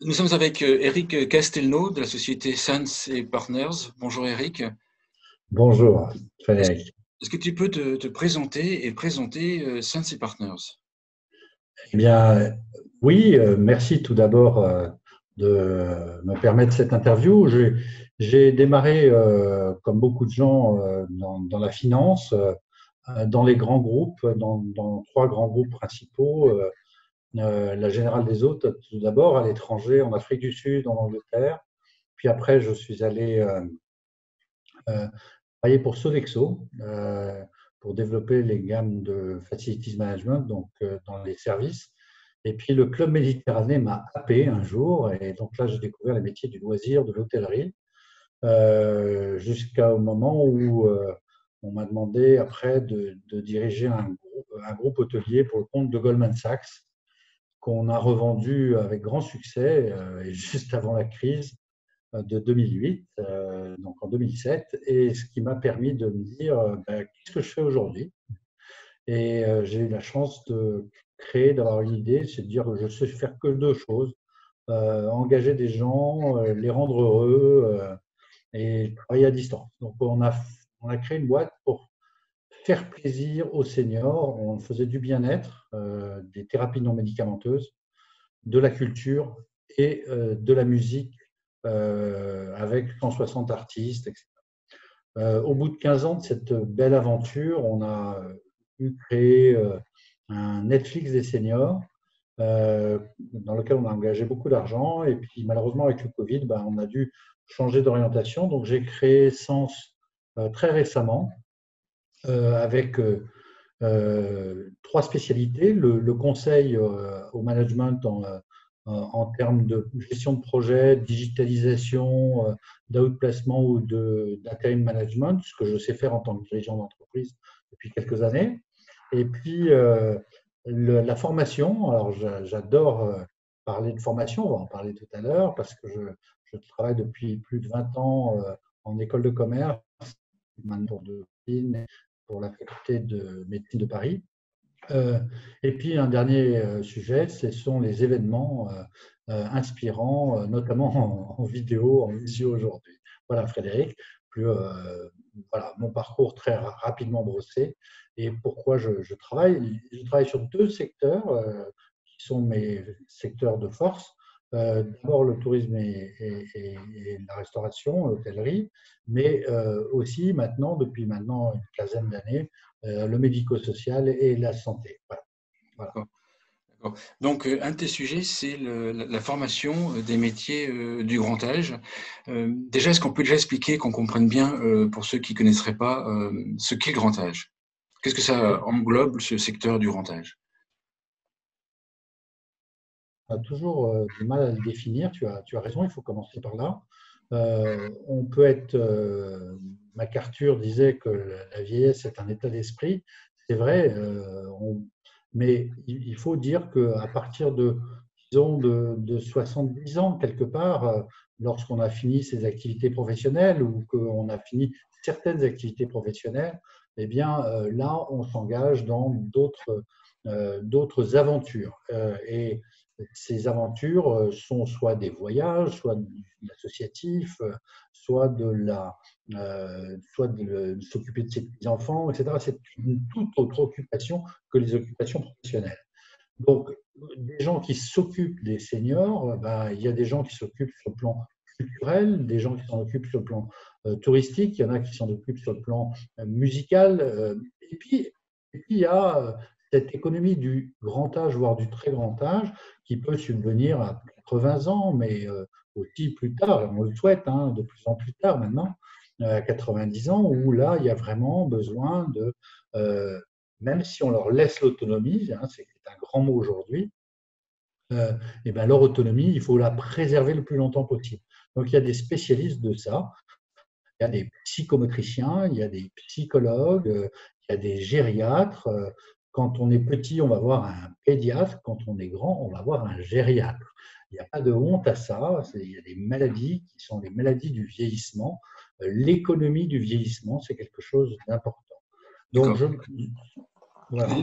Nous sommes avec Eric Castelnau de la société Sans et Partners. Bonjour Eric. Bonjour, Est-ce, Frédéric. est-ce que tu peux te présenter et présenter Sans et Partners? Eh bien, oui, merci tout d'abord de me permettre cette interview. J'ai démarré, comme beaucoup de gens, dans la finance, dans les grands groupes, dans trois grands groupes principaux. La Générale des Eaux, tout d'abord, à l'étranger, en Afrique du Sud, en Angleterre. Puis après, je suis allé euh, travailler pour Sodexo, pour développer les gammes de Facilities Management, donc dans les services. Et puis le Club Méditerranée m'a happé un jour, et donc là j'ai découvert les métiers du loisir, de l'hôtellerie, jusqu'au moment où on m'a demandé après de diriger un groupe hôtelier pour le compte de Goldman Sachs, qu'on a revendu avec grand succès, et juste avant la crise de 2008, donc en 2007, et ce qui m'a permis de me dire ben, qu'est-ce que je fais aujourd'hui. Et j'ai eu la chance de créer, d'avoir une idée, c'est de dire que je sais faire que deux choses, engager des gens, les rendre heureux et travailler à distance. Donc on a créé une boîte pour faire plaisir aux seniors. On faisait du bien-être, des thérapies non médicamenteuses, de la culture et de la musique avec 160 artistes, etc. Au bout de 15 ans de cette belle aventure, on a pu créer un Netflix des seniors dans lequel on a engagé beaucoup d'argent. Et puis malheureusement, avec le Covid, ben, on a dû changer d'orientation. Donc j'ai créé Sens très récemment avec trois spécialités. Le conseil au management en termes de gestion de projet, digitalisation, d'outplacement ou d'interim management, ce que je sais faire en tant que dirigeant d'entreprise depuis quelques années. Et puis, la formation. Alors, j'adore parler de formation, on va en parler tout à l'heure, parce que je travaille depuis plus de 20 ans en école de commerce, maintenant pour de pour la faculté de médecine de Paris. Et puis un dernier sujet, ce sont les événements inspirants, notamment en vidéo, en visio aujourd'hui. Voilà Frédéric, plus, voilà mon parcours très rapidement brossé et pourquoi je travaille. Je travaille sur deux secteurs qui sont mes secteurs de force. D'abord le tourisme et la restauration, l'hôtellerie, mais aussi maintenant, depuis maintenant une quinzaine d'années, le médico-social et la santé. Voilà. Voilà. D'accord, d'accord. Donc, un de tes sujets, c'est la formation des métiers du grand âge. Déjà, est-ce qu'on peut déjà expliquer, qu'on comprenne bien, pour ceux qui ne connaisseraient pas, ce qu'est le grand âge? Qu'est-ce que ça englobe, ce secteur du grand âge? On a toujours du mal à le définir, tu as raison, il faut commencer par là. On peut être, MacArthur disait que la vieillesse est un état d'esprit, c'est vrai, mais il faut dire qu'à partir disons, de 70 ans, quelque part, lorsqu'on a fini ses activités professionnelles ou qu'on a fini certaines activités professionnelles, eh bien là, on s'engage dans d'autres aventures. Et ces aventures sont soit des voyages, soit de l'associatif, soit de s'occuper de ses petits-enfants, etc. C'est une toute autre occupation que les occupations professionnelles. Donc, des gens qui s'occupent des seniors, ben, il y a des gens qui s'occupent sur le plan culturel, des gens qui s'en occupent sur le plan touristique, il y en a qui s'en occupent sur le plan musical, et puis il y a cette économie du grand âge, voire du très grand âge, qui peut subvenir à 80 ans, mais aussi plus tard, on le souhaite, hein, de plus en plus tard maintenant, à 90 ans, où là, il y a vraiment besoin euh, même si on leur laisse l'autonomie, hein, c'est un grand mot aujourd'hui, et ben leur autonomie, il faut la préserver le plus longtemps possible. Donc il y a des spécialistes de ça, il y a des psychomotriciens, il y a des psychologues, il y a des gériatres. Quand on est petit, on va voir un pédiatre, quand on est grand, on va voir un gériatre. Il n'y a pas de honte à ça, il y a des maladies qui sont les maladies du vieillissement. L'économie du vieillissement, c'est quelque chose d'important. Donc, D'accord. voilà.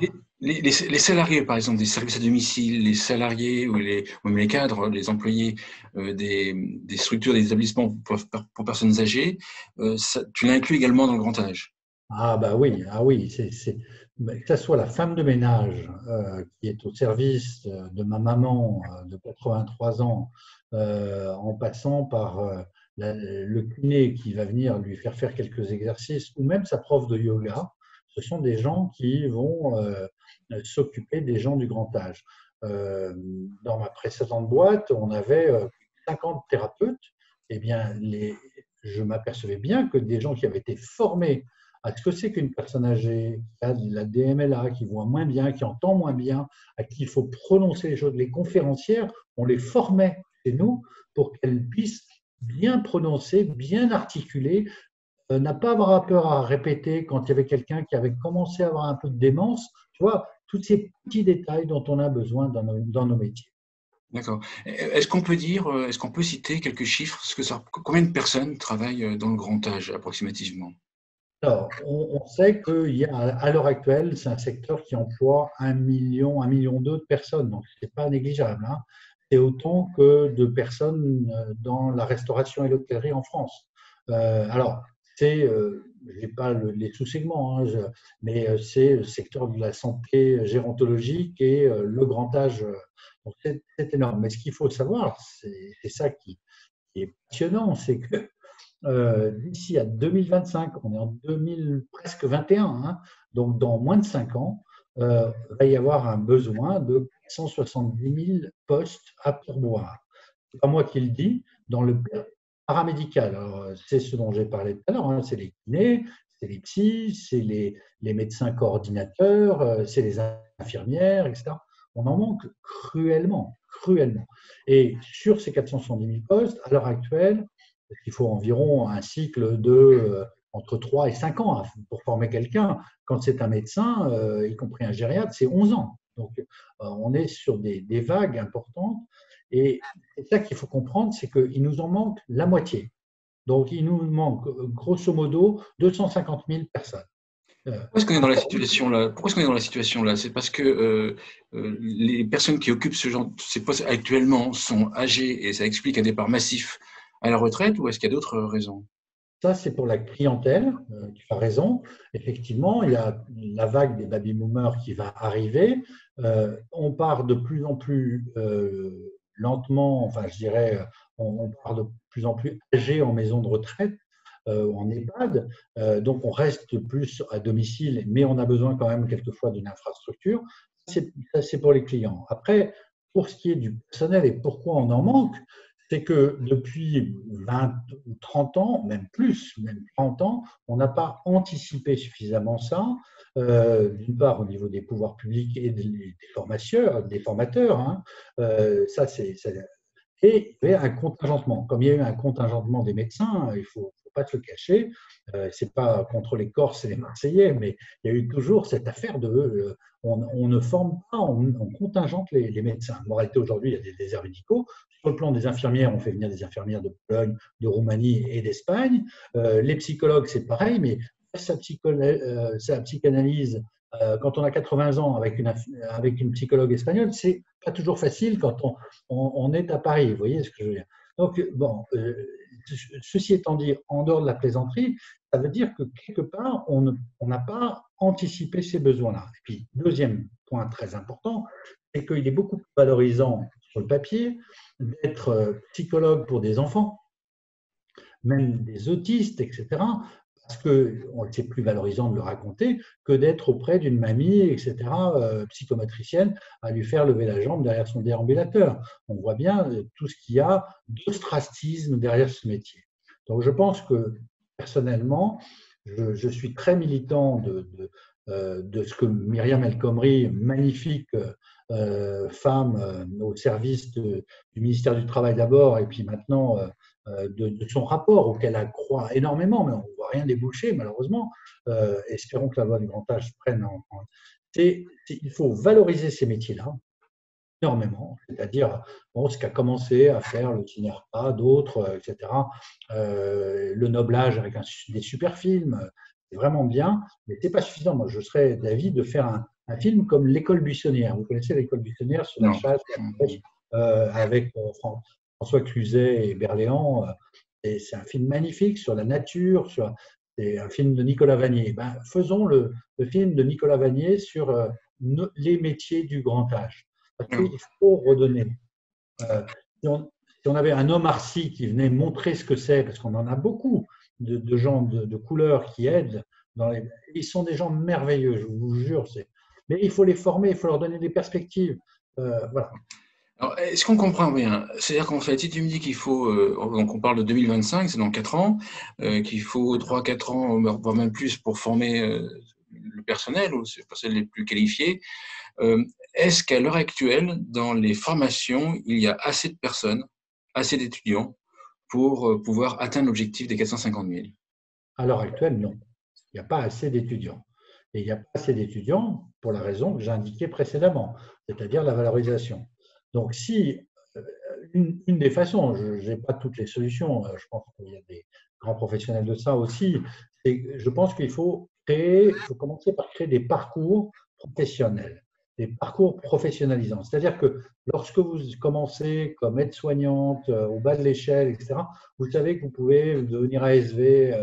Les salariés, par exemple, des services à domicile, les salariés ou même les cadres, les employés des structures, des établissements pour personnes âgées, tu l'inclus également dans le grand âge. Ah bah oui, ah oui, mais que ce soit la femme de ménage qui est au service de ma maman de 83 ans, en passant par le kiné qui va venir lui faire faire quelques exercices, ou même sa prof de yoga, ce sont des gens qui vont s'occuper des gens du grand âge. Euh, Dans ma précédente boîte, on avait 50 thérapeutes. Eh bien, je m'apercevais bien que des gens qui avaient été formés à ce que c'est qu'une personne âgée, qui a de la DMLA, qui voit moins bien, qui entend moins bien, à qui il faut prononcer les choses. Les conférencières, on les formait chez nous pour qu'elles puissent bien prononcer, bien articuler, n'a pas avoir peur à répéter quand il y avait quelqu'un qui avait commencé à avoir un peu de démence. Tu vois, tous ces petits détails dont on a besoin dans nos métiers. D'accord. Est-ce qu'on peut dire, est-ce qu'on peut citer quelques chiffres, combien de personnes travaillent dans le grand âge approximativement? Alors, on sait qu'il y a, à l'heure actuelle, c'est un secteur qui emploie 1 million 2 de personnes, donc ce n'est pas négligeable, hein. C'est autant que de personnes dans la restauration et l'hôtellerie en France. Alors, je n'ai pas les sous-segments, hein, mais c'est le secteur de la santé gérontologique et le grand âge. Donc c'est énorme. Mais ce qu'il faut savoir, c'est ça qui est passionnant, c'est que d'ici à 2025, on est en 2000, presque 21, hein, donc dans moins de 5 ans, va y avoir un besoin de 170 000 postes à pourvoir. Ce n'est pas moi qui le dis, dans le paramédical. C'est ce dont j'ai parlé tout à l'heure, hein, c'est les kinés, c'est les psys, c'est les médecins coordinateurs, c'est les infirmières, etc. On en manque cruellement, cruellement. Et sur ces 470 000 postes, à l'heure actuelle, parce qu'il faut environ un cycle de entre 3 et 5 ans pour former quelqu'un. Quand c'est un médecin, y compris un gériatre, c'est 11 ans. Donc, on est sur des vagues importantes. Et c'est ça qu'il faut comprendre, c'est qu'il nous en manque la moitié. Donc, il nous manque grosso modo 250 000 personnes. Pourquoi est-ce qu'on est dans la situation là? Pourquoi est-ce qu'on est dans la situation là? C'est parce que les personnes qui occupent ces postes actuellement sont âgées et ça explique un départ massif à la retraite, ou est-ce qu'il y a d'autres raisons? Ça, c'est pour la clientèle, tu as raison. Effectivement, il y a la vague des baby-boomers qui va arriver. On part de plus en plus lentement, enfin, je dirais, on part de plus en plus âgé en maison de retraite, en EHPAD. Donc, on reste plus à domicile, mais on a besoin quand même quelquefois d'une infrastructure. Ça, c'est pour les clients. Après, pour ce qui est du personnel et pourquoi on en manque, c'est que depuis 20 ou 30 ans, même plus, même 30 ans, on n'a pas anticipé suffisamment ça, d'une part au niveau des pouvoirs publics et des formateurs, hein. Ça, et il y avait un contingentement. Comme il y a eu un contingentement des médecins, il ne faut pas se le cacher, ce n'est pas contre les Corses et les Marseillais, mais il y a eu toujours cette affaire on ne forme pas, on contingente les médecins. En moralité, aujourd'hui, il y a des déserts médicaux. Sur le plan des infirmières, on fait venir des infirmières de Pologne, de Roumanie et d'Espagne. Les psychologues, c'est pareil, mais sa psychanalyse, quand on a 80 ans avec une psychologue espagnole, c'est pas toujours facile quand on est à Paris. Vous voyez ce que je veux dire? Donc, bon, ceci étant dit, en dehors de la plaisanterie, ça veut dire que quelque part, on n'a pas anticipé ces besoins-là. Et puis, deuxième point très important, c'est qu'il est beaucoup plus valorisant sur le papier d'être psychologue pour des enfants, même des autistes, etc., parce que c'est plus valorisant de le raconter que d'être auprès d'une mamie, etc., psychomotricienne, à lui faire lever la jambe derrière son déambulateur. On voit bien tout ce qu'il y a d'ostracisme derrière ce métier. Donc je pense que personnellement, je suis très militant de ce que Myriam El Khomri, magnifique femme au service du ministère du Travail d'abord, et puis maintenant de son rapport auquel elle croit énormément, mais on ne voit rien déboucher malheureusement. Espérons que la loi du grand âge prenne il faut valoriser ces métiers-là énormément, c'est-à-dire bon, ce qu'a commencé à faire le cinéma, d'autres, etc. Le Noblage avec des super films, c'est vraiment bien, mais ce n'est pas suffisant. Moi, je serais d'avis de faire un film comme L'école buissonnière. Vous connaissez L'école buissonnière sur la Non. chasse, la pêche, avec François Cluzet et Berléand. Et c'est un film magnifique sur la nature, c'est un film de Nicolas Vanier. Ben, faisons le film de Nicolas Vanier sur les métiers du grand âge. Parce qu'il faut redonner. Si on avait un Omar Sy qui venait montrer ce que c'est, parce qu'on en a beaucoup de gens de couleur qui aident, ils sont des gens merveilleux, je vous jure. Mais il faut les former, il faut leur donner des perspectives. Voilà. Alors, est-ce qu'on comprend bien? C'est-à-dire qu'en fait, si tu me dis qu'il faut, donc on parle de 2025, c'est dans 4 ans, qu'il faut 3-4 ans, voire même plus, pour former le personnel ou les personnes les plus qualifiées, est-ce qu'à l'heure actuelle, dans les formations, il y a assez de personnes, assez d'étudiants pour pouvoir atteindre l'objectif des 450 000? À l'heure actuelle, non. Il n'y a pas assez d'étudiants. Et il n'y a pas assez d'étudiants pour la raison que j'ai indiquée précédemment, c'est-à-dire la valorisation. Donc, si une des façons, je n'ai pas toutes les solutions, je pense qu'il y a des grands professionnels de ça aussi, je pense qu'il faut commencer par créer des parcours professionnels, des parcours professionnalisants. C'est-à-dire que lorsque vous commencez comme aide-soignante au bas de l'échelle, etc., vous savez que vous pouvez devenir ASV,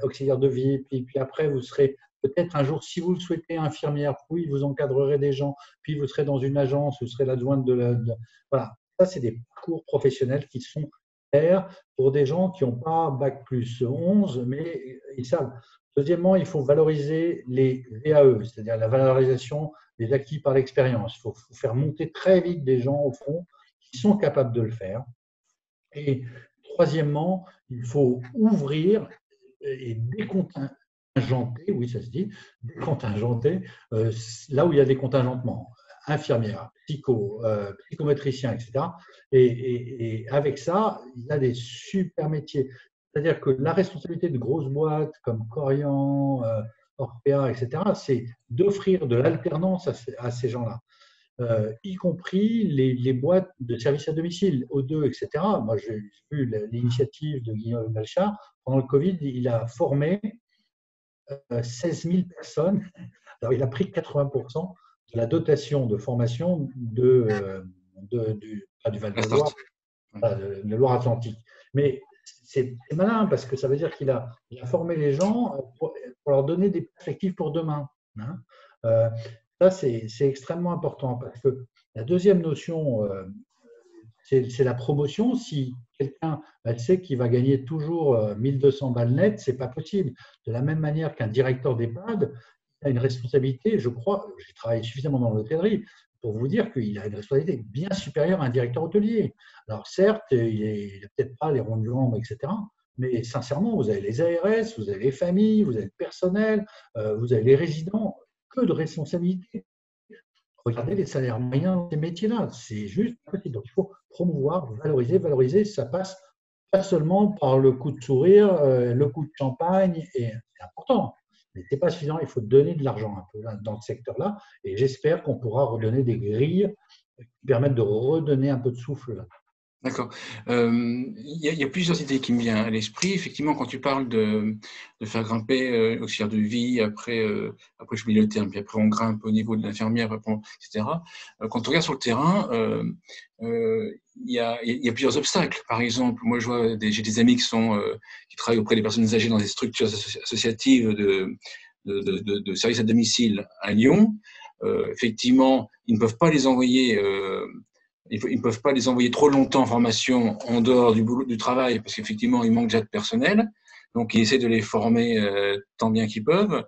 auxiliaire de vie, puis après vous serez peut-être un jour, si vous le souhaitez, infirmière, oui, vous encadrerez des gens, puis vous serez dans une agence, vous serez l'adjointe voilà, ça, c'est des parcours professionnels qui sont clairs pour des gens qui n'ont pas bac plus 11, mais ils savent. Deuxièmement, il faut valoriser les VAE, c'est-à-dire la valorisation des acquis par l'expérience. Il faut faire monter très vite des gens au fond qui sont capables de le faire. Et troisièmement, il faut ouvrir et décontingenter, oui, ça se dit, décontingenter, là où il y a des contingentements, infirmières, psychométriciens, etc. Et avec ça, il y a des super métiers. C'est-à-dire que la responsabilité de grosses boîtes comme Corian, Orpea, etc., c'est d'offrir de l'alternance à ces gens-là. Y compris les boîtes de services à domicile, O2, etc. Moi, j'ai vu l'initiative de Guillaume Belchard. Pendant le Covid, il a formé 16 000 personnes. Alors, il a pris 80% de la dotation de formation pas du Val-de-Loire, de Loire-Atlantique. Mais c'est malin parce que ça veut dire qu'il a formé les gens pour leur donner des perspectives pour demain. Hein. Ça, c'est extrêmement important parce que la deuxième notion, c'est la promotion. Si quelqu'un sait qu'il va gagner toujours 1200 balles nettes, ce n'est pas possible. De la même manière qu'un directeur d'EHPAD a une responsabilité, je crois, j'ai travaillé suffisamment dans l'hôtellerie pour vous dire qu'il a une responsabilité bien supérieure à un directeur hôtelier. Alors certes, il n'a peut-être pas les ronds de jambes, etc., mais sincèrement, vous avez les ARS, vous avez les familles, vous avez le personnel, vous avez les résidents, que de responsabilités. Regardez les salaires moyens dans ces métiers-là, c'est juste petit. Donc il faut promouvoir, valoriser, valoriser. Ça passe pas seulement par le coup de sourire, le coup de champagne, et c'est important. Mais ce n'est pas suffisant, il faut donner de l'argent un peu là, dans ce secteur-là. Et j'espère qu'on pourra redonner des grilles qui permettent de redonner un peu de souffle là. D'accord. Il y a plusieurs idées qui me viennent à l'esprit. Effectivement, quand tu parles de faire grimper auxiliaire de vie, après je oublie le terme, puis après on grimpe au niveau de l'infirmière, etc. Quand on regarde sur le terrain, il y a plusieurs obstacles. Par exemple, moi j'ai des amis qui travaillent auprès des personnes âgées dans des structures associatives de services à domicile à Lyon. Effectivement, ils ne peuvent pas les envoyer ils ne peuvent pas les envoyer trop longtemps en formation en dehors du travail parce qu'effectivement, il manque déjà de personnel. Donc, ils essaient de les former tant bien qu'ils peuvent.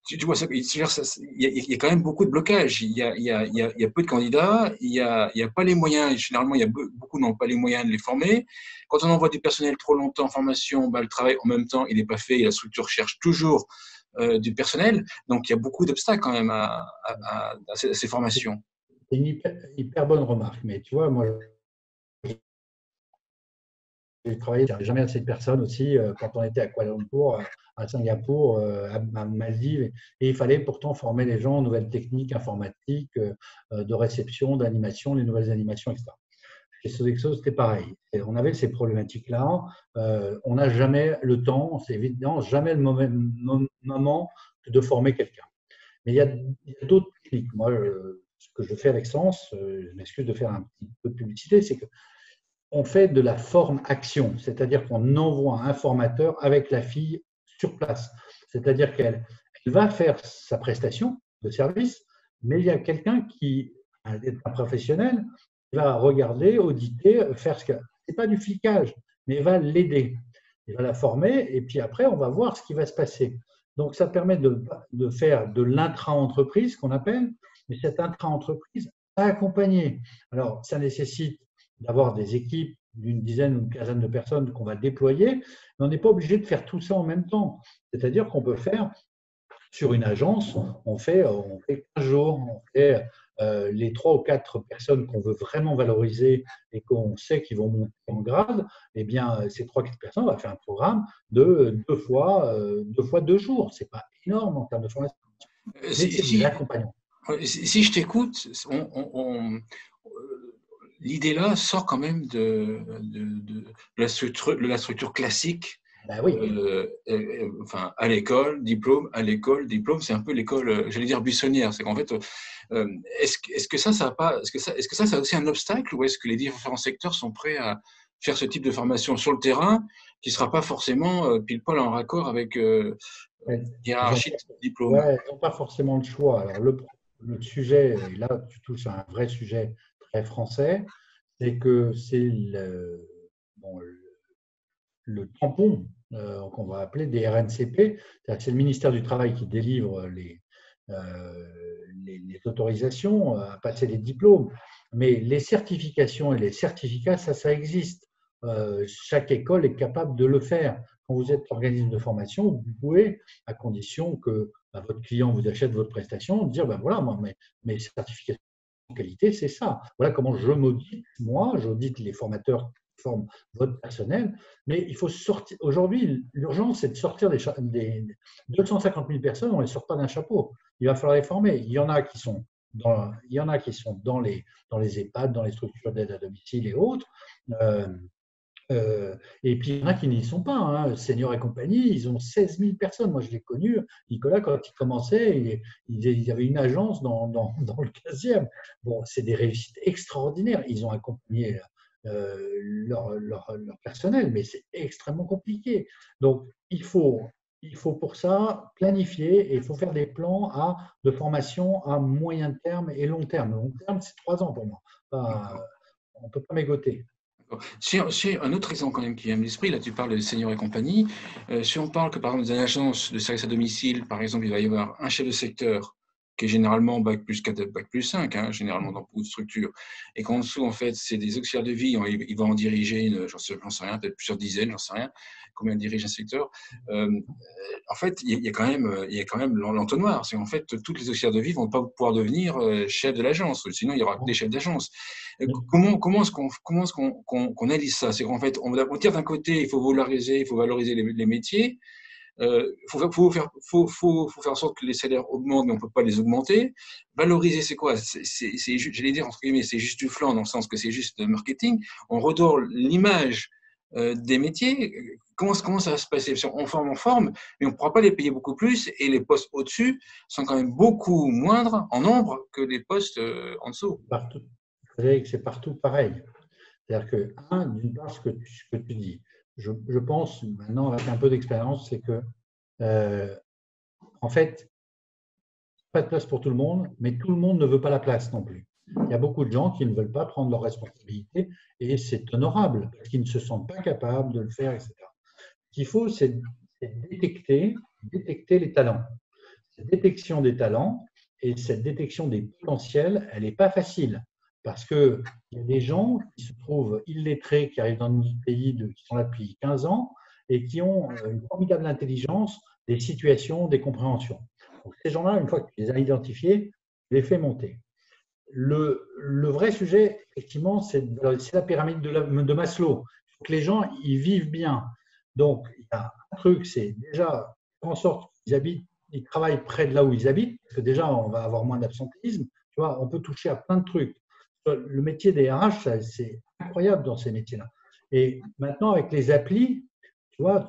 Tu vois, il y a quand même beaucoup de blocages. Il y a peu de candidats, il y a pas les moyens. Généralement, beaucoup n'ont pas les moyens de les former. Quand on envoie du personnel trop longtemps en formation, le travail en même temps, il n'est pas fait et la structure cherche toujours du personnel. Donc, il y a beaucoup d'obstacles quand même à ces formations. C'est une hyper bonne remarque, mais tu vois, moi, j'ai travaillé, il n'y jamais assez de personnes aussi quand on était à Kuala Lumpur, à Singapour, à Maldives, et il fallait pourtant former les gens aux nouvelles techniques informatiques, de réception, d'animation, les nouvelles animations, etc. Chez Sodexo, c'était pareil. Et on avait ces problématiques-là. On n'a jamais le temps, c'est évident, jamais le moment de former quelqu'un. Mais il y a d'autres techniques. Moi, ce que je fais avec Sens, je m'excuse de faire un petit peu de publicité, c'est qu'on fait de la forme-action, c'est-à-dire qu'on envoie un formateur avec la fille sur place. C'est-à-dire qu'elle va faire sa prestation de service, mais il y a quelqu'un qui est un professionnel, qui va regarder, auditer, faire ce que… Ce n'est pas du flicage, mais il va l'aider. Il va la former et puis après, on va voir ce qui va se passer. Donc, ça permet de faire de l'intra-entreprise, qu'on appelle, mais cette intra-entreprise accompagnée. Alors, ça nécessite d'avoir des équipes d'une dizaine ou une quinzaine de personnes qu'on va déployer, mais on n'est pas obligé de faire tout ça en même temps. C'est-à-dire qu'on peut faire sur une agence, on fait 15 jours, on fait les 3 ou 4 personnes qu'on veut vraiment valoriser et qu'on sait qu'ils vont monter en grade, eh bien, ces 3 ou 4 personnes, on va faire un programme de 2 jours. Ce n'est pas énorme en termes de formation, mais c'est de l'accompagnement. Si je t'écoute, l'idée là sort quand même de la structure classique. Ben oui. Enfin, à l'école, diplôme, c'est un peu l'école, j'allais dire buissonnière. C'est qu'en fait, est-ce que ça a aussi un obstacle, ou est-ce que les différents secteurs sont prêts à faire ce type de formation sur le terrain, qui ne sera pas forcément pile poil en raccord avec hiérarchie de diplôme? Ouais, ils n'ont pas forcément le choix. Alors, le sujet, et là tu touches à un vrai sujet très français, c'est que c'est le tampon qu'on va appeler des RNCP, c'est le ministère du Travail qui délivre les autorisations à passer les diplômes, mais les certifications et les certificats, ça existe. Chaque école est capable de le faire. Quand vous êtes organisme de formation, vous pouvez, à condition que votre client vous achète votre prestation, dire ben voilà, moi, mes certifications de qualité, c'est ça. Voilà comment je m'audite, moi, j'audite les formateurs qui forment votre personnel. Mais il faut sortir. Aujourd'hui, l'urgence, c'est de sortir des 250 000 personnes, on ne les sort pas d'un chapeau. Il va falloir les former. Il y en a qui sont dans les EHPAD, dans les structures d'aide à domicile et autres. Et puis, il y en a qui n'y sont pas. Hein. Senior et compagnie, ils ont 16 000 personnes. Moi, je l'ai connu. Nicolas, quand il commençait, il y avait une agence dans le 15e. Bon, c'est des réussites extraordinaires. Ils ont accompagné leur personnel, mais c'est extrêmement compliqué. Donc, il faut pour ça planifier et il faut faire des plans de formation à moyen terme et long terme. Long terme, c'est 3 ans pour moi. On ne peut pas mégoter. Si un autre exemple quand même qui vient de l'esprit, là tu parles de seniors et compagnie, si on parle que par exemple dans une agence de service à domicile, par exemple, il va y avoir un chef de secteur qui est généralement Bac plus 4, Bac plus 5, hein, généralement dans beaucoup de structures, et qu'en dessous, en fait, c'est des auxiliaires de vie, il va en diriger, j'en sais rien, peut-être plusieurs dizaines, j'en sais rien, combien dirige un secteur. En fait, il y a quand même l'entonnoir. C'est en fait, toutes les auxiliaires de vie vont pas pouvoir devenir chef de l'agence, sinon il y aura que des chefs d'agence. Comment est-ce qu'on allie ça? C'est qu'en fait, on tire d'un côté, il faut valoriser les métiers. Faut faire en sorte que les salaires augmentent, mais on ne peut pas les augmenter. Valoriser, c'est quoi? J'allais dire, entre guillemets, c'est juste du flanc, dans le sens que c'est juste marketing. On redore l'image des métiers. Comment ça va se passer? On forme, mais on ne pourra pas les payer beaucoup plus, et les postes au-dessus sont quand même beaucoup moindres en nombre que les postes en dessous. Partout. Vous savez que c'est partout pareil. C'est-à-dire que, d'une part, ce que tu dis, je pense maintenant, avec un peu d'expérience, c'est que, en fait, pas de place pour tout le monde, mais tout le monde ne veut pas la place non plus. Il y a beaucoup de gens qui ne veulent pas prendre leurs responsabilités et c'est honorable parce qu'ils ne se sentent pas capables de le faire, etc. Ce qu'il faut, c'est détecter les talents. Cette détection des talents et cette détection des potentiels, elle n'est pas facile parce qu'il y a des gens qui se trouvent illettrés, qui arrivent dans notre pays, qui sont là depuis 15 ans et qui ont une formidable intelligence des situations, des compréhensions. Donc, ces gens-là, une fois que tu les as identifiés, tu les fais monter. Le vrai sujet, effectivement, c'est la pyramide de Maslow. Il faut que les gens y vivent bien. Donc, il y a un truc, c'est déjà faire en sorte qu'ils travaillent près de là où ils habitent, parce que déjà, on va avoir moins d'absentéisme. Tu vois, on peut toucher à plein de trucs. Le métier des RH, c'est incroyable dans ces métiers-là. Et maintenant, avec les applis, tu vois,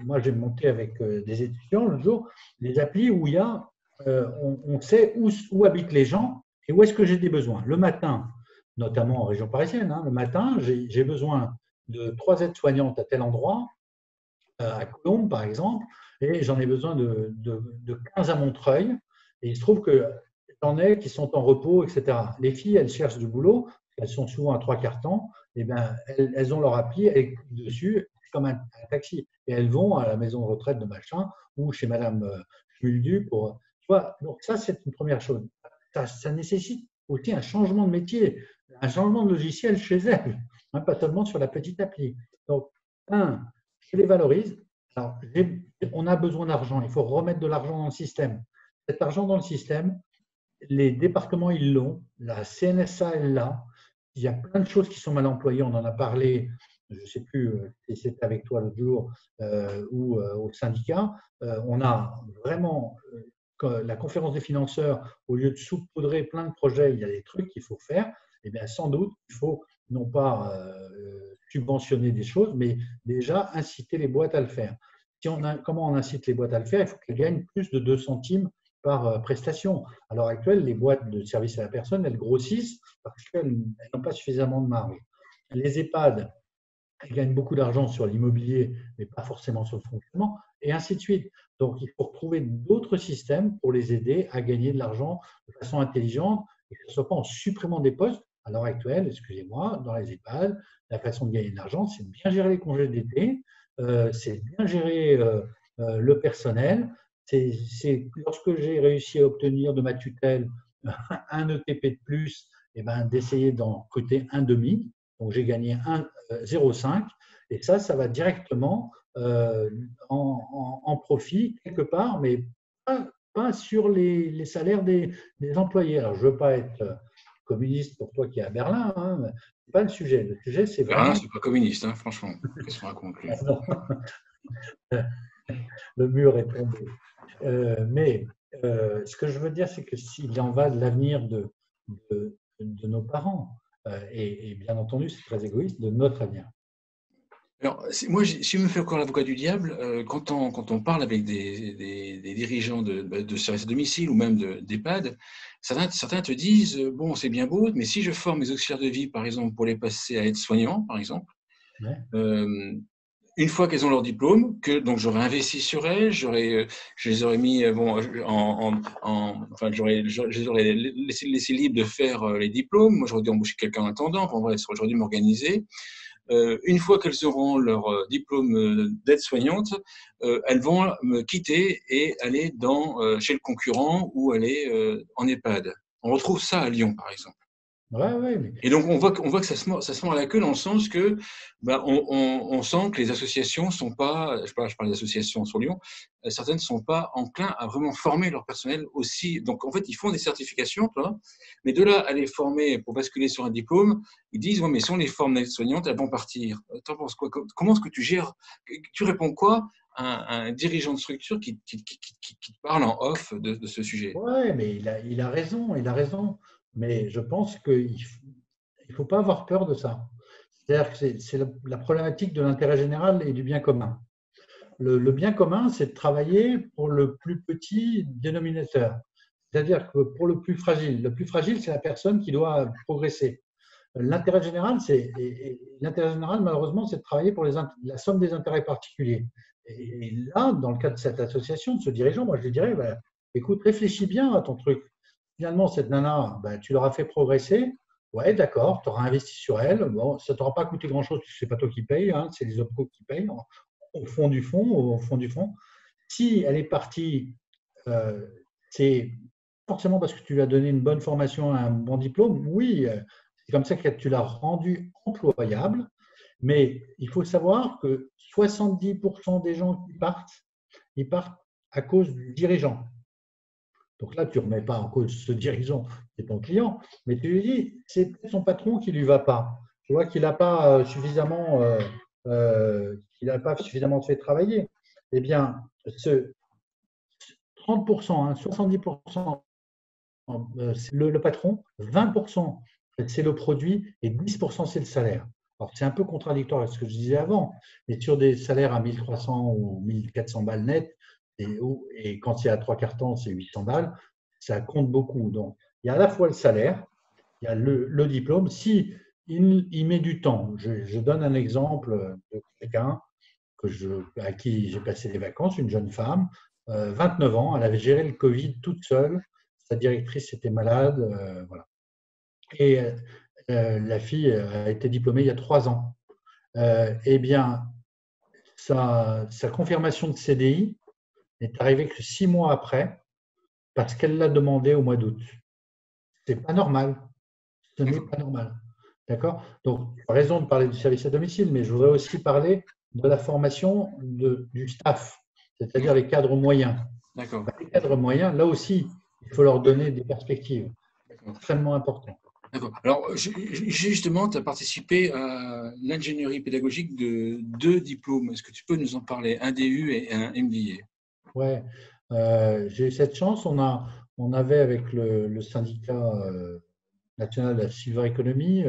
moi, j'ai monté avec des étudiants l'autre jour, les applis où il y a on sait où habitent les gens et où est-ce que j'ai des besoins. Le matin, notamment en région parisienne, le matin, j'ai besoin de 3 aides-soignantes à tel endroit, à Colombes par exemple, et j'en ai besoin de 15 à Montreuil. Et il se trouve que j'en ai qui sont en repos, etc. Les filles, elles cherchent du boulot, elles sont souvent à 3/4 temps, et ben, elles ont leur appli, elles cliquent dessus, comme un taxi, et elles vont à la maison de retraite de machin ou chez Madame Schmuldu pour. Tu vois, donc ça, c'est une première chose. Ça nécessite aussi un changement de métier, un changement de logiciel chez elles, pas seulement sur la petite appli. Donc, je les valorise. Alors, on a besoin d'argent, il faut remettre de l'argent dans le système. Cet argent dans le système, les départements, ils l'ont, la CNSA, elle l'a. Il y a plein de choses qui sont mal employées, on en a parlé, je ne sais plus si c'était avec toi l'autre jour ou au syndicat. On a vraiment, la conférence des financeurs, au lieu de saupoudrer plein de projets, il y a des trucs qu'il faut faire. Eh bien, sans doute, il faut non pas subventionner des choses, mais déjà inciter les boîtes à le faire. Comment on incite les boîtes à le faire? Il faut qu'elles gagnent plus de 2 centimes par prestation. À l'heure actuelle, les boîtes de services à la personne, elles grossissent parce qu'elles n'ont pas suffisamment de marge. Les EHPAD, elles gagnent beaucoup d'argent sur l'immobilier, mais pas forcément sur le fonctionnement, et ainsi de suite. Donc, il faut trouver d'autres systèmes pour les aider à gagner de l'argent de façon intelligente, et que ce ne soit pas en supprimant des postes. À l'heure actuelle, excusez-moi, dans les EHPAD, la façon de gagner de l'argent, c'est de bien gérer les congés d'été, c'est de bien gérer le personnel. C'est lorsque j'ai réussi à obtenir de ma tutelle un ETP de plus, et ben, d'essayer d'en recruter un demi. Donc, j'ai gagné 0,5 et ça va directement en profit quelque part, mais pas sur les salaires des employés. Alors, je ne veux pas être communiste pour toi qui es à Berlin, ce n'est pas le sujet. Le sujet, c'est Berlin, vraiment… c'est pas communiste, franchement. Qu'est-ce qu'on raconte lui? Le mur est tombé. Mais ce que je veux dire, c'est que s'il en va de l'avenir de nos parents, et bien entendu, c'est très égoïste, de notre avenir. Alors, moi, si je me fais encore l'avocat du diable, quand on parle avec des dirigeants de services à domicile ou même d'EHPAD, certains te disent, bon, c'est bien beau, mais si je forme mes auxiliaires de vie, par exemple, pour les passer à être soignants, par exemple, Ouais. Une fois qu'elles ont leur diplôme, donc j'aurais investi sur elles, je les aurais mis enfin je les aurais laissé libres de faire les diplômes. Moi, j'aurais dû embaucher quelqu'un en attendant. Enfin, bref, j'aurais dû m'organiser. Une fois qu'elles auront leur diplôme d'aide-soignante, elles vont me quitter et aller chez le concurrent ou aller en EHPAD. On retrouve ça à Lyon, par exemple. Ouais, mais… Et donc, on voit que ça se mord à la queue dans le sens que, on sent que les associations sont pas, je parle d'associations sur Lyon, certaines ne sont pas enclins à vraiment former leur personnel aussi. Donc, en fait, ils font des certifications, mais de là à les former pour basculer sur un diplôme, ils disent, ouais, mais si on les forme d'aides-soignantes, elles vont partir. T'en penses quoi? Comment est-ce que tu gères? Tu réponds quoi à un dirigeant de structure qui te parle en off de ce sujet? Ouais, mais il a raison, il a raison. Mais je pense qu'il ne faut pas avoir peur de ça. C'est-à-dire que c'est la problématique de l'intérêt général et du bien commun. Le bien commun, c'est de travailler pour le plus petit dénominateur. C'est-à-dire que pour le plus fragile, c'est la personne qui doit progresser. L'intérêt général, malheureusement, c'est de travailler pour la somme des intérêts particuliers. Et là, dans le cas de cette association, de ce dirigeant, moi, je lui dirais, écoute, réfléchis bien à ton truc. Finalement, cette nana, tu l'auras fait progresser. Ouais, d'accord, tu auras investi sur elle. Bon, ça ne t'aura pas coûté grand-chose, parce que ce n'est pas toi qui paye, c'est les OPCO qui payent, au fond du fond, au fond du fond. Si elle est partie, c'est forcément parce que tu lui as donné une bonne formation, un bon diplôme. Oui, c'est comme ça que tu l'as rendu employable. Mais il faut savoir que 70% des gens qui partent, ils partent à cause du dirigeant. Donc là, tu ne remets pas en cause ce dirigeant, c'est ton client, mais tu lui dis, c'est peut-être son patron qui ne lui va pas. Tu vois qu'il n'a pas suffisamment, fait travailler. Eh bien, ce 30%, 70%, c'est le patron, 20%, c'est le produit et 10%, c'est le salaire. Alors, c'est un peu contradictoire avec ce que je disais avant, mais sur des salaires à 1300 ou 1400 balles net, et quand il y a 3/4 temps, c'est 800 balles, ça compte beaucoup. Donc, il y a à la fois le salaire, il y a le diplôme. Si il met du temps, je donne un exemple de quelqu'un à qui j'ai passé des vacances, une jeune femme, 29 ans, elle avait géré le Covid toute seule, sa directrice était malade, voilà. Et la fille a été diplômée il y a 3 ans. Eh bien, sa confirmation de CDI n'est arrivée que 6 mois après, parce qu'elle l'a demandé au mois d'août. C'est pas normal. Ce n'est pas normal. D'accord? Donc, tu as raison de parler du service à domicile, mais je voudrais aussi parler de la formation du staff, c'est-à-dire les cadres moyens. D'accord. Les cadres moyens, là aussi, il faut leur donner des perspectives. C'est extrêmement important. D'accord. Alors, justement, tu as participé à l'ingénierie pédagogique de 2 diplômes. Est-ce que tu peux nous en parler? Un DU et un MBA. Ouais, j'ai eu cette chance. On avait avec le syndicat national de la Silver Economy,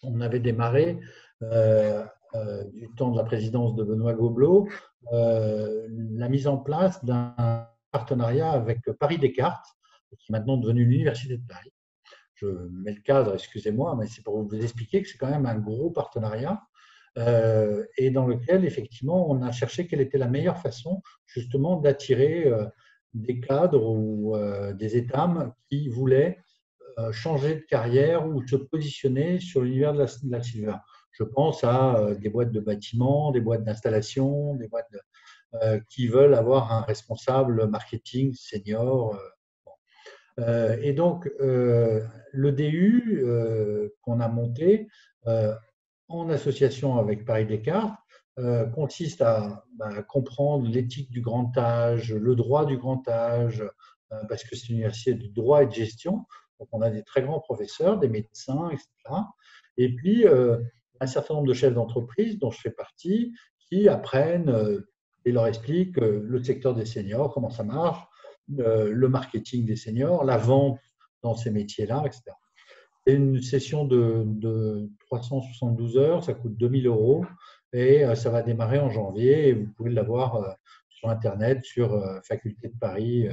on avait démarré du temps de la présidence de Benoît Gobelot la mise en place d'un partenariat avec Paris Descartes, qui est maintenant devenu l'Université de Paris. Je mets le cadre, excusez-moi, mais c'est pour vous expliquer que c'est quand même un gros partenariat et dans lequel, effectivement, on a cherché quelle était la meilleure façon, justement, d'attirer des cadres ou des étammes qui voulaient changer de carrière ou se positionner sur l'univers de la silver. Je pense à des boîtes de bâtiments, des boîtes d'installation, des boîtes qui veulent avoir un responsable marketing senior. Et donc, le DU qu'on a monté en association avec Paris Descartes consiste à comprendre l'éthique du grand âge, le droit du grand âge, parce que c'est une université de droit et de gestion. Donc, on a des très grands professeurs, des médecins, etc. Et puis, un certain nombre de chefs d'entreprise, dont je fais partie, qui apprennent et leur expliquent le secteur des seniors, comment ça marche, le marketing des seniors, la vente dans ces métiers-là, etc. C'est une session de 372 heures, ça coûte 2000 € et ça va démarrer en janvier et vous pouvez l'avoir sur Internet, sur Faculté de Paris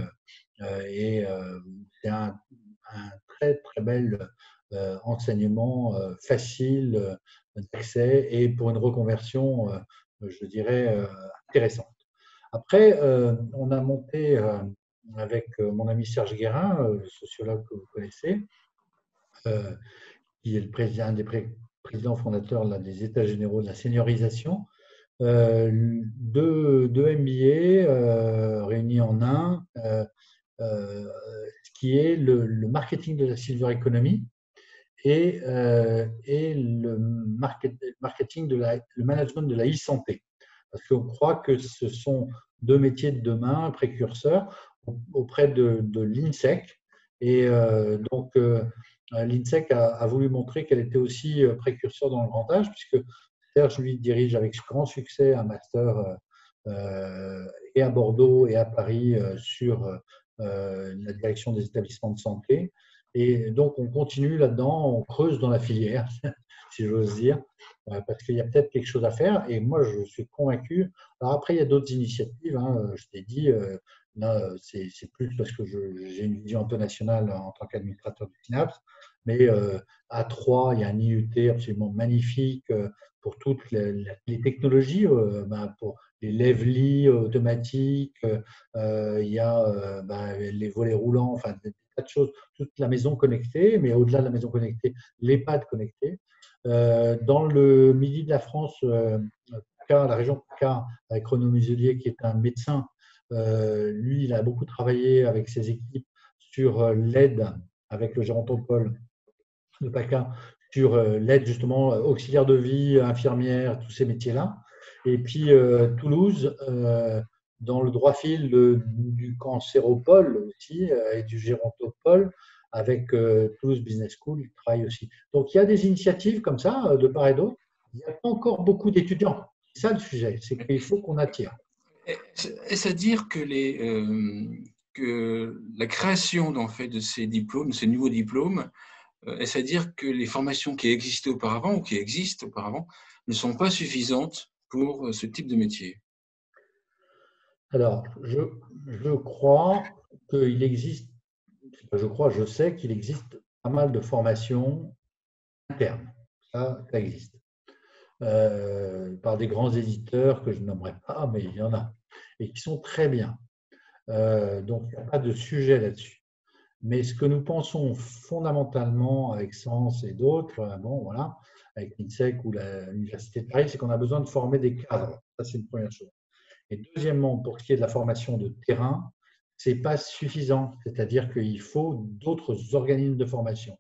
et c'est un très très bel enseignement facile d'accès et pour une reconversion, je dirais, intéressante. Après, on a monté avec mon ami Serge Guérin, le sociologue que vous connaissez, qui est un des présidents fondateurs là, des États généraux de la seniorisation, deux MBA réunis en un, qui est le marketing de la silver economy et le marketing le management de la e-santé. Parce qu'on croit que ce sont 2 métiers de demain, précurseurs, auprès de l'INSEC. Et donc, l'INSEC a voulu montrer qu'elle était aussi précurseur dans le grand âge, puisque Serge, lui, dirige avec grand succès un master et à Bordeaux et à Paris sur la direction des établissements de santé. Et donc, on continue là-dedans, on creuse dans la filière, si j'ose dire, parce qu'il y a peut-être quelque chose à faire. Et moi, je suis convaincu. Alors après, il y a d'autres initiatives. Je t'ai dit, là, c'est plus parce que j'ai une vision un peu nationale en tant qu'administrateur du SNAPS. Mais à Troyes, il y a un IUT absolument magnifique pour toutes les technologies, pour les lève-lits automatiques, il y a les volets roulants, enfin des tas de choses, toute la maison connectée, mais au-delà de la maison connectée, l'EHPAD connecté. Dans le midi de la France, la région PACA, avec Renaud Muselier, qui est un médecin, lui, il a beaucoup travaillé avec ses équipes sur l'aide, avec le gérontopole de PACA, sur l'aide justement auxiliaire de vie, infirmière, tous ces métiers-là. Et puis Toulouse, dans le droit fil du cancéropole aussi et du gérontopole, avec Toulouse Business School, il travaille aussi. Donc il y a des initiatives comme ça, de part et d'autre. Il n'y a pas encore beaucoup d'étudiants. C'est ça le sujet, c'est qu'il faut qu'on attire. Est-ce à dire que que la création en fait, de ces diplômes, de ces nouveaux diplômes, est-ce à dire que les formations qui existaient auparavant ou qui existent auparavant ne sont pas suffisantes pour ce type de métier? Alors, je crois qu'il existe, je sais qu'il existe pas mal de formations internes. Ça existe. Par des grands éditeurs que je nommerai pas, mais il y en a, et qui sont très bien. Donc, il n'y a pas de sujet là-dessus. Mais ce que nous pensons fondamentalement avec Sens et d'autres, bon, voilà, avec l'INSEC ou l'Université de Paris, c'est qu'on a besoin de former des cadres. Ça, c'est une première chose. Et deuxièmement, pour ce qui est de la formation de terrain, ce n'est pas suffisant. C'est-à-dire qu'il faut d'autres organismes de formation.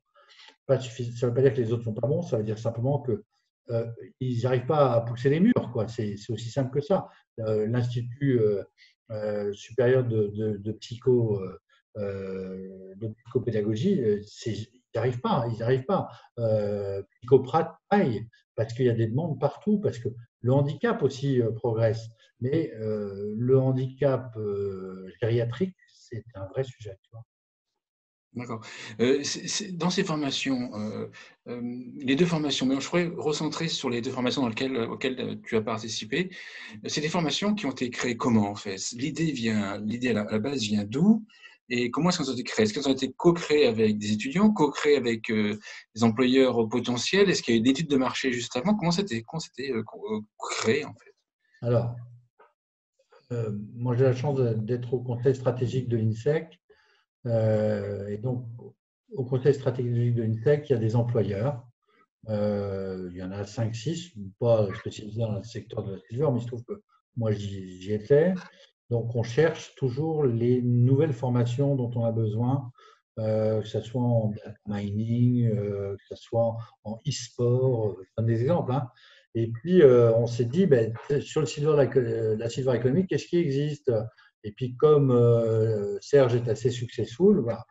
Pas suffisant, ça ne veut pas dire que les autres ne sont pas bons, ça veut dire simplement que ils n'arrivent pas à pousser les murs, quoi. C'est aussi simple que ça. L'Institut supérieur de psychopédagogie, ils n'arrivent pas. Ils n'arrivent pas. Psychoprat, pareil, parce qu'il y a des demandes partout, parce que le handicap aussi progresse. Mais le handicap gériatrique, c'est un vrai sujet. Tu vois. D'accord. Dans ces formations, les deux formations, mais je pourrais recentrer sur les deux formations auxquelles tu as participé. C'est des formations qui ont été créées comment, en fait? L'idée à la base vient d'où? Et comment est-ce qu'elles ont été créées? Est-ce qu'elles ont été co-créées avec des étudiants, co-créées avec des employeurs potentiels? Est-ce qu'il y a eu d'études de marché juste avant? Comment c'était créé, en fait? Alors, moi j'ai la chance d'être au conseil stratégique de l'INSEC. Et donc, au conseil stratégique de l'INSEC, il y a des employeurs. Il y en a 5-6, pas spécialisés dans le secteur de la silver, mais il se trouve que moi j'y étais. Donc, on cherche toujours les nouvelles formations dont on a besoin, que ce soit en data mining, que ce soit en e-sport, je donne des exemples. Hein. Et puis, on s'est dit, ben, sur la silver economy, qu'est-ce qui existe? Et puis, comme Serge est assez successful, voilà,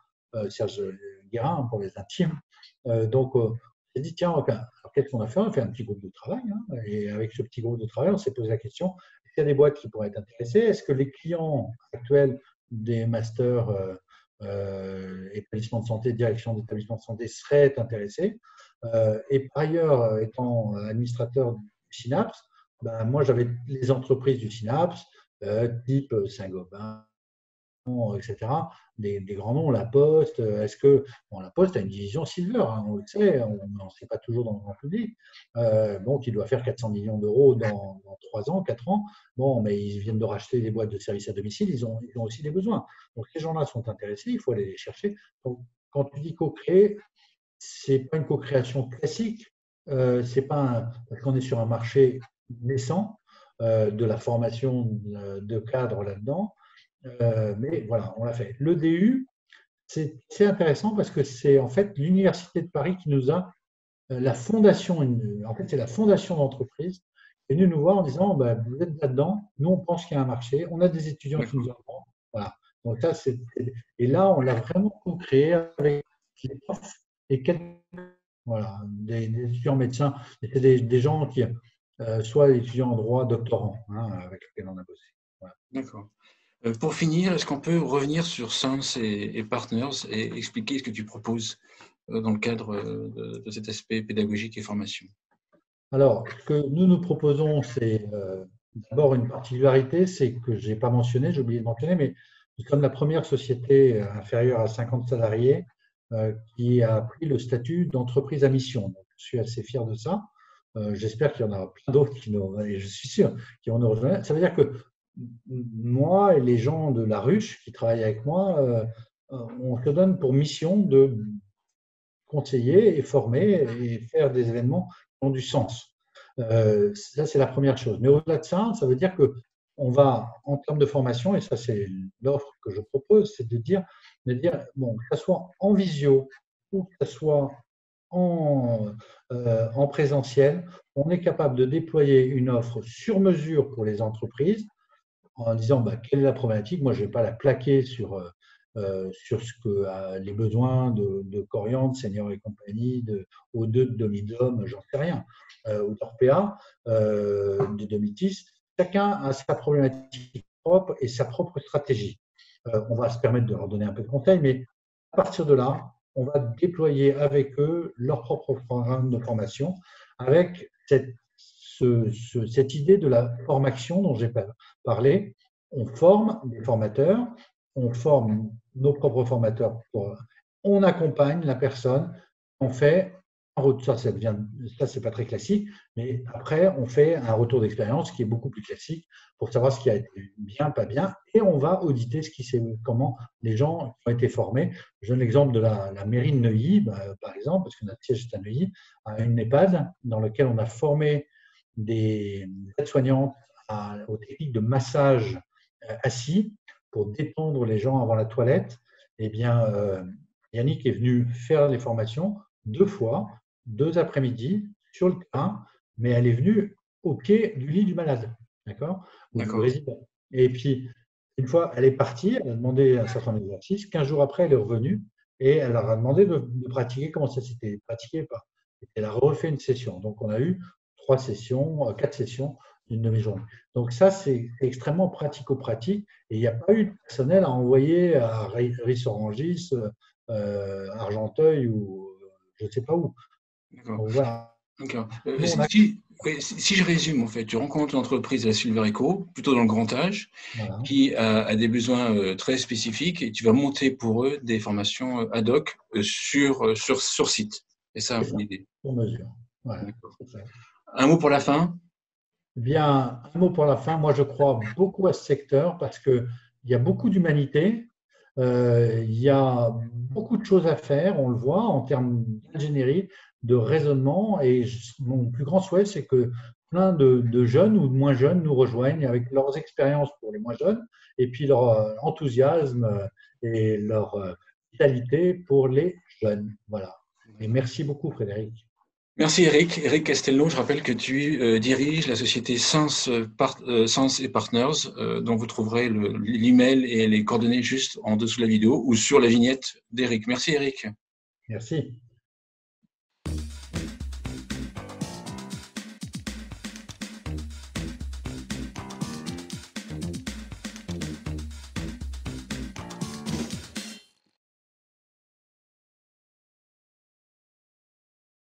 Serge Guérin pour les intimes, donc on s'est dit, tiens, alors qu'est-ce qu'on a fait? On a fait un petit groupe de travail. Hein, et avec ce petit groupe de travail, on s'est posé la question, est-ce qu'il y a des boîtes qui pourraient être intéressées? Est-ce que les clients actuels des masters établissements de santé, direction d'établissements de santé seraient intéressés? Et par ailleurs, étant administrateur du Synapse, ben, moi j'avais les entreprises du Synapse, type Saint-Gobain, etc. Des grands noms, La Poste. Est-ce que la Poste a une division Silver, hein, on le sait, on ne sait pas toujours dans le grand public. Bon, qui doit faire 400 millions d'euros dans 3 ans, 4 ans. Bon, mais ils viennent de racheter des boîtes de services à domicile, ils ont aussi des besoins. Donc ces gens-là sont intéressés, il faut aller les chercher. Donc, quand tu dis co-créer, c'est pas une co-création classique, c'est pas parce qu'on est sur un marché naissant de la formation de cadres là-dedans. Mais voilà, on l'a fait. L'EDU, c'est intéressant parce que c'est en fait l'Université de Paris qui nous a, la fondation, en fait c'est la fondation d'entreprise, qui est venue nous voir en disant, bah, vous êtes là-dedans, nous on pense qu'il y a un marché, on a des étudiants qui nous en font. Voilà. Donc ça, et là, on l'a vraiment co-créé avec les profs et voilà, des étudiants médecins. C'était des gens qui, soit étudiants en droit, doctorants, hein, avec lesquels on a bossé. Voilà. D'accord. Pour finir, est-ce qu'on peut revenir sur Sens et Partners et expliquer ce que tu proposes dans le cadre de cet aspect pédagogique et formation? Alors, ce que nous proposons, c'est d'abord une particularité, c'est que je n'ai pas mentionné, j'ai oublié de mentionner, mais nous sommes la première société inférieure à 50 salariés qui a pris le statut d'entreprise à mission. Donc, je suis assez fier de ça. J'espère qu'il y en aura plein d'autres et je suis sûr, qui vont nous rejoindre. Ça veut dire que moi et les gens de la ruche qui travaillent avec moi, on se donne pour mission de conseiller et former et faire des événements qui ont du sens. Ça, c'est la première chose. Mais au-delà de ça, ça veut dire que on va, en termes de formation, et ça, c'est l'offre que je propose, c'est de dire, bon, que ce soit en visio ou que ce soit en présentiel, on est capable de déployer une offre sur mesure pour les entreprises en disant bah, quelle est la problématique. Moi, je ne vais pas la plaquer sur ce que les besoins de Coriandre, Senior et compagnie, O2 de Domidom, j'en sais rien, ou d'Orpea, de Domitis. Chacun a sa problématique propre et sa propre stratégie. On va se permettre de leur donner un peu de conseils, mais à partir de là, on va déployer avec eux leur propre programme de formation avec cette idée de la formation dont j'ai parlé, on forme des formateurs, on forme nos propres formateurs, on accompagne la personne, on fait un retour, ça c'est pas très classique, mais après on fait un retour d'expérience qui est beaucoup plus classique pour savoir ce qui a été bien, pas bien, et on va auditer comment les gens qui ont été formés. Je donne l'exemple de la mairie de Neuilly, par exemple, parce que notre siège est à Neuilly, à une EHPAD dans lequel on a formé des aides-soignantes aux techniques de massage assis pour détendre les gens avant la toilette. Eh bien, Yannick est venu faire les formations 2 fois, 2 après-midi sur le terrain, mais elle est venue au pied du lit du malade, d'accord, ou du résident. Et puis, une fois, elle est partie, elle a demandé un certain nombre d'exercices. 15 jours après, elle est revenue et elle leur a demandé de pratiquer comment ça s'était pratiqué. Elle a refait une session. Donc, on a eu 3 sessions, 4 sessions d'une demi-journée. Donc, ça, c'est extrêmement pratico-pratique et il n'y a pas eu de personnel à envoyer à Ris-Orangis, Argenteuil ou je ne sais pas où. D'accord. Voilà. D'accord. Si je résume, en fait, tu rencontres l'entreprise à Silverico, plutôt dans le grand âge, Voilà. qui a des besoins très spécifiques et tu vas monter pour eux des formations ad hoc sur site. C'est ça l'idée. Pour mesure. Voilà. Un mot pour la fin? Bien, un mot pour la fin. Moi, je crois beaucoup à ce secteur parce qu'il y a beaucoup d'humanité, il y a beaucoup de choses à faire, on le voit en termes d'ingénierie, de raisonnement. Et mon plus grand souhait, c'est que plein de jeunes ou de moins jeunes nous rejoignent avec leurs expériences pour les moins jeunes et puis leur enthousiasme et leur vitalité pour les jeunes. Voilà. Et merci beaucoup, Frédéric. Merci Eric. Eric Castelnau, je rappelle que tu diriges la société Sens et Partners, dont vous trouverez l'email et les coordonnées juste en dessous de la vidéo ou sur la vignette d'Eric. Merci Eric. Merci.